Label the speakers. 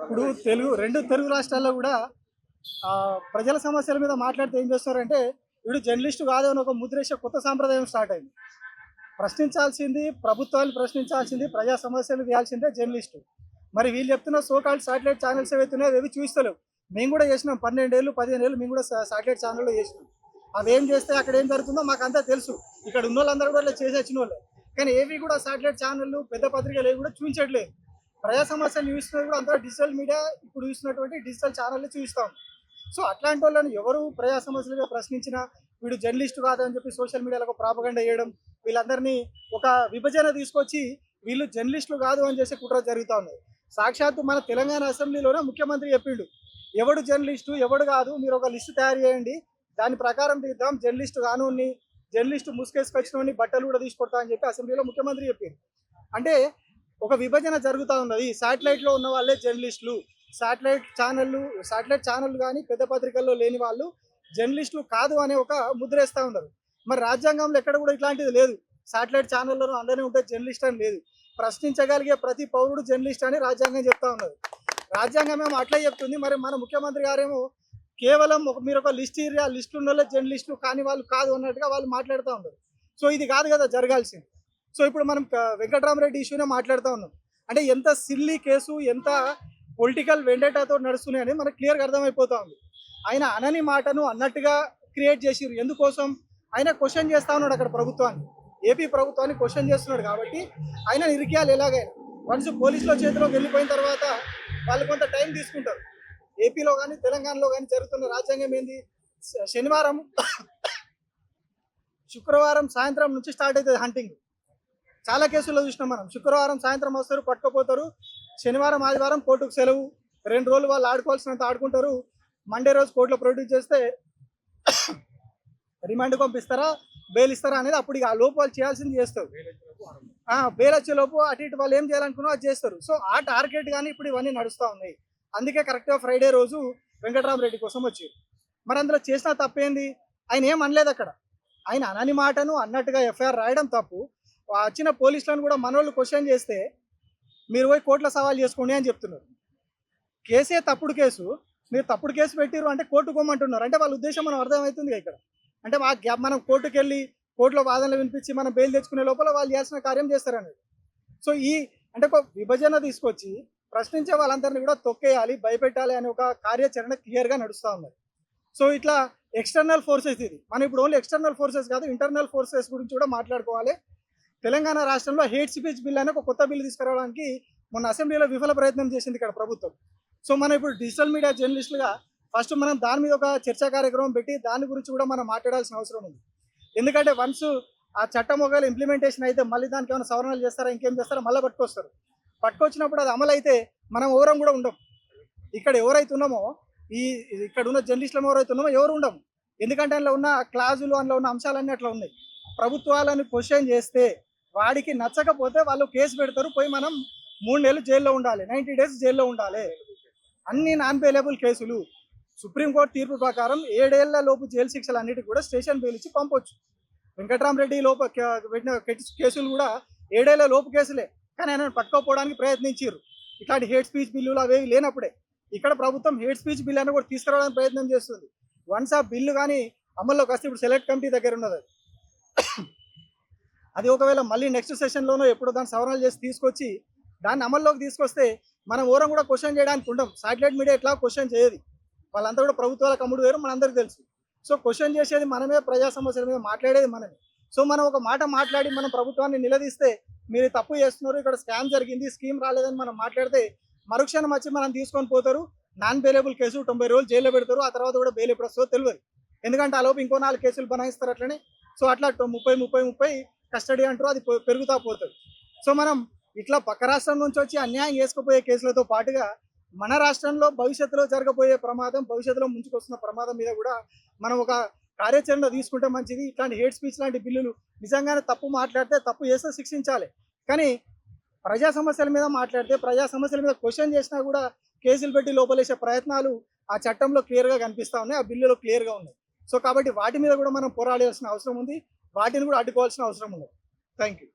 Speaker 1: ఇప్పుడు రెండు తెలుగు రాష్ట్రాల్లో కూడా ప్రజల సమస్యల మీద మాట్లాడితే ఏం చేస్తారంటే వీడు జర్నలిస్టు కాదని ఒక ముద్రేసే కొత్త సాంప్రదాయం స్టార్ట్ అయింది. ప్రశ్నించాల్సింది ప్రభుత్వాన్ని, ప్రశ్నించాల్సింది ప్రజా సమస్యలు తీయాల్సిందే జర్నలిస్టు. మరి వీళ్ళు చెప్తున్న సోకాల్డ్ శాటిలైట్ ఛానల్స్ ఏవైతున్నాయో అవి చూస్తలేవు. మేము కూడా చేసినాం, 12 ఏళ్ళు 15 ఏళ్ళు మేము కూడా శాటిలైట్ ఛానల్లో చేసినాం. అవి ఏం చేస్తే అక్కడ ఏం జరుగుతుందో మాకు అంతా తెలుసు. ఇక్కడ ఉన్న వాళ్ళందరూ కూడా చేసి వచ్చిన వాళ్ళే. కానీ ఏవి కూడా శాటిలైట్ ఛానళ్ళు, పెద్ద పత్రికలు ఏవి కూడా చూపించట్లేదు. ప్రజా సమస్యలు చూస్తున్నది కూడా అంతా డిజిటల్ మీడియా, ఇప్పుడు చూసినటువంటి డిజిటల్ ఛానళ్ళు చూపిస్తాం. సో అట్లాంటి వాళ్ళని ఎవరు ప్రజా సమస్యలుగా ప్రశ్నించినా వీడు జర్నలిస్టు కాదని చెప్పి సోషల్ మీడియాలో ప్రాపగండా చేయడం, వీళ్ళందరినీ ఒక విభజన తీసుకొచ్చి వీళ్ళు జర్నలిస్టులు కాదు అని చేసే కుట్ర జరుగుతూ ఉన్నాయి. సాక్షాత్తు మన తెలంగాణ అసెంబ్లీలోనే ముఖ్యమంత్రి చెప్పిండు, ఎవడు జర్నలిస్టు ఎవడు కాదు మీరు ఒక లిస్టు తయారు చేయండి, దాని ప్రకారం తీద్దాం, జర్నలిస్టు కానూని జర్నలిస్టు ముసుకేసుకొచ్చినోని బట్టలు కూడా తీసుకొడతా అని చెప్పి అసెంబ్లీలో ముఖ్యమంత్రి చెప్పిండు. అంటే ఒక విభజన జరుగుతూ ఉన్నది. శాటిలైట్లో ఉన్న వాళ్ళే జర్నలిస్టులు, శాటిలైట్ ఛానళ్ళు కానీ పెద్ద పత్రికల్లో లేని వాళ్ళు జర్నలిస్టులు కాదు అనే ఒక ముద్రేస్తూ ఉన్నారు. మరి రాజ్యాంగంలో ఎక్కడ కూడా ఇట్లాంటిది లేదు. శాటిలైట్ ఛానళ్ళలో అందరినీ ఉంటే జర్నలిస్ట్ అని లేదు. ప్రశ్నించగలిగే ప్రతి పౌరుడు జర్నలిస్ట్ అని రాజ్యాంగం చెప్తా ఉన్నది. రాజ్యాంగం ఏమో అట్లా చెప్తుంది. మరి మన ముఖ్యమంత్రి గారేమో కేవలం మీరు ఒక లిస్ట్ ఇయ్యి, ఆ లిస్టు ఉన్న వాళ్ళే జర్నలిస్టులు కానీ వాళ్ళు కాదు అన్నట్టుగా వాళ్ళు మాట్లాడుతూ ఉన్నారు. సో ఇది కాదు కదా జరగాల్సింది. సో ఇప్పుడు మనం వెంకటరామరెడ్డి ఇష్యూనే మాట్లాడుతూ ఉన్నాం. అంటే ఎంత సిల్లీ కేసు, ఎంత పొలిటికల్ వెండేటాతో నడుస్తున్నాయని మనకు క్లియర్గా అర్థమైపోతూ ఉంది. ఆయన అనని మాటను అన్నట్టుగా క్రియేట్ చేసిరు. ఎందుకోసం? ఆయన క్వశ్చన్ చేస్తూ ఉన్నాడు అక్కడ ప్రభుత్వాన్ని, ఏపీ ప్రభుత్వాన్ని క్వశ్చన్ చేస్తున్నాడు. కాబట్టి ఆయన ఇరికియాలి ఎలాగైనా. వన్స్ పోలీసుల చేతిలోకి వెళ్ళిపోయిన తర్వాత వాళ్ళు కొంత టైం తీసుకుంటారు. ఏపీలో కానీ తెలంగాణలో కానీ జరుగుతున్న రాజ్యాంగం ఏంది? శుక్రవారం సాయంత్రం నుంచి స్టార్ట్ అవుతుంది హంటింగ్. చాలా కేసుల్లో చూసినాం మనం. శుక్రవారం సాయంత్రం వస్తారు, పట్టుకుపోతారు. శనివారం ఆదివారం కోర్టుకు సెలవు, 2 రోజులు వాళ్ళు ఆడుకోవాల్సినంత ఆడుకుంటారు. మండే రోజు కోర్టులో ప్రొడ్యూస్ చేస్తే రిమాండ్ పంపిస్తారా, బెయిల్ ఇస్తారా అనేది అప్పుడు ఆ లోపు వాళ్ళు చేయాల్సింది చేస్తారు. బెయిల్ వచ్చే లోపు అటు ఇటు వాళ్ళు ఏం చేయాలనుకున్నా అది చేస్తారు. సో ఆ టార్గెట్ కానీ ఇప్పుడు ఇవన్నీ నడుస్తూ ఉన్నాయి. అందుకే కరెక్ట్గా ఫ్రైడే రోజు వెంకటరామరెడ్డి కోసం వచ్చారు. మరి అందులో చేసిన తప్పేంది? ఆయన ఏం అనలేదు అక్కడ. ఆయన అనని మాటను అన్నట్టుగా ఎఫ్ఐఆర్ రాయడం తప్పు. వచ్చిన పోలీసులను కూడా మనోళ్ళు క్వశ్చన్ చేస్తే మీరు పోయి కోర్టులో సవాల్ చేసుకోండి అని చెప్తున్నారు. కేసే తప్పుడు కేసు, మీరు తప్పుడు కేసు పెట్టిరు అంటే కోర్టుకు పోమంటున్నారు. అంటే వాళ్ళ ఉద్దేశం మనం అర్థమవుతుంది ఇక్కడ. అంటే మనం కోర్టుకు వెళ్ళి కోర్టులో వాదనలు వినిపించి మనం బెయిల్ తెచ్చుకునే లోపల వాళ్ళు చేయాల్సిన కార్యం చేస్తారనేది. సో అంటే ఒక విభజన తీసుకొచ్చి ప్రశ్నించే వాళ్ళందరినీ కూడా తొక్కేయాలి, భయపెట్టాలి అనే ఒక కార్యాచరణ క్లియర్గా నడుస్తూ ఉంది. సో ఇట్లా ఎక్స్టర్నల్ ఫోర్సెస్, ఇది మనం ఇప్పుడు ఓన్లీ ఎక్స్టర్నల్ ఫోర్సెస్ కాదు, ఇంటర్నల్ ఫోర్సెస్ గురించి కూడా మాట్లాడుకోవాలి. తెలంగాణ రాష్ట్రంలో హేట్ స్పీచ్ బిల్ అనే ఒక కొత్త బిల్లు తీసుకురావడానికి మొన్న అసెంబ్లీలో విఫల ప్రయత్నం చేసింది ఇక్కడ ప్రభుత్వం. సో మనం ఇప్పుడు డిజిటల్ మీడియా జర్నలిస్టులుగా ఫస్ట్ మనం దాని మీద ఒక చర్చా కార్యక్రమం పెట్టి దాని గురించి కూడా మనం మాట్లాడాల్సిన అవసరం ఉంది. ఎందుకంటే వన్స్ ఆ చట్టం ఒకవేళ ఇంప్లిమెంటేషన్ అయితే మళ్ళీ దానికి ఏమైనా సవరణలు చేస్తారా, ఇంకేం చేస్తారా, మళ్ళీ పట్టుకొచ్చినప్పుడు అది అమలు అయితే మనం ఎవరం కూడా ఉండం. ఇక్కడ ఎవరైతే ఉన్నామో ఇక్కడ ఉన్న జర్నలిస్టులు ఎవరైతే ఉన్నామో ఎవరు ఉండము. ఎందుకంటే అందులో ఉన్న క్లాజులు, అందులో ఉన్న అంశాలన్నీ అట్లా ఉన్నాయి. ప్రభుత్వాలను క్వశ్చన్ చేస్తే వాడికి నచ్చకపోతే వాళ్ళు కేసు పెడతారు, పోయి మనం 3 నెలలు జైల్లో ఉండాలి, 90 డేస్ జైల్లో ఉండాలి. అన్ని నాన్ బెయిలబుల్ కేసులు. సుప్రీంకోర్టు తీర్పు ప్రకారం 7 ఏళ్ల లోపు జైలు శిక్షలు అన్నిటికీ కూడా స్టేషన్ బెయిల్ ఇచ్చి పంపొచ్చు. వెంకటరామరెడ్డి పెట్టిన కేసులు కూడా 7 ఏళ్ల లోపు కేసులే. కానీ ఆయన పట్టుకోపోవడానికి ప్రయత్నించారు. ఇట్లాంటి హేట్ స్పీచ్ బిల్లులు అవేవి లేనప్పుడే ఇక్కడ ప్రభుత్వం హేట్ స్పీచ్ బిల్ అని కూడా తీసుకురావడానికి ప్రయత్నం చేస్తుంది. వన్స్ ఆ బిల్లు కానీ అమల్లోకి వస్తే, ఇప్పుడు సెలెక్ట్ కమిటీ దగ్గర ఉన్నది, అది ఒకవేళ మళ్ళీ నెక్స్ట్ సెషన్లోనో ఎప్పుడో దాన్ని సవరణలు చేసి తీసుకొచ్చి దాన్ని అమల్లోకి తీసుకొస్తే మనం ఓరం కూడా క్వశ్చన్ చేయడానికి ఉండం. శాటిలైట్ మీడియా ఎట్లా క్వశ్చన్ చేయదు, వాళ్ళంతా కూడా ప్రభుత్వాలకు అమ్ముడు వేరు, మనందరికీ తెలుసు. సో క్వశ్చన్ చేసేది మనమే, ప్రజా సమస్యల మీద మాట్లాడేది మనమే. సో మనం ఒక మాట మాట్లాడి మనం ప్రభుత్వాన్ని నిలదీస్తే మీరు తప్పు చేస్తున్నారు, ఇక్కడ స్కామ్ జరిగింది, స్కీమ్ రాలేదని మనం మాట్లాడితే మరుక్షణం వచ్చి మనం తీసుకొని పోతారు. నాన్ బెయిలబుల్ కేసు 90 రోజులు జైల్లో పెడతారు. ఆ తర్వాత కూడా బెయిల్ ఎప్పుడు వస్తుందో తెలియదు. ఎందుకంటే ఆ లోపు ఇంకో 4 కేసులు బనాయిస్తారు అట్లనే. సో అట్లా 30 కస్టడీ అంటారు, అది పెరుగుతా పోతుంది. సో మనం ఇట్లా పక్క రాష్ట్రం నుంచి వచ్చి అన్యాయం చేసుకుపోయే కేసులతో పాటుగా మన రాష్ట్రంలో భవిష్యత్తులో జరగబోయే ప్రమాదం, భవిష్యత్తులో ముంచుకొస్తున్న ప్రమాదం మీద కూడా మనం ఒక కార్యాచరణ తీసుకుంటే మంచిది. ఇట్లాంటి హేట్ స్పీచ్ లాంటి బిల్లులు నిజంగానే తప్పు మాట్లాడితే, తప్పు చేస్తే శిక్షించాలి. కానీ ప్రజా సమస్యల మీద మాట్లాడితే, ప్రజా సమస్యల మీద క్వశ్చన్ చేసినా కూడా కేసులు పెట్టి లోపలేసే ప్రయత్నాలు ఆ చట్టంలో క్లియర్గా కనిపిస్తూ ఉన్నాయి, ఆ బిల్లులో క్లియర్గా ఉన్నాయి. సో కాబట్టి వాటి మీద కూడా మనం పోరాడాల్సిన అవసరం ఉంది, వాటిని కూడా అడ్డుకోవాల్సిన అవసరం ఉంది. Thank you.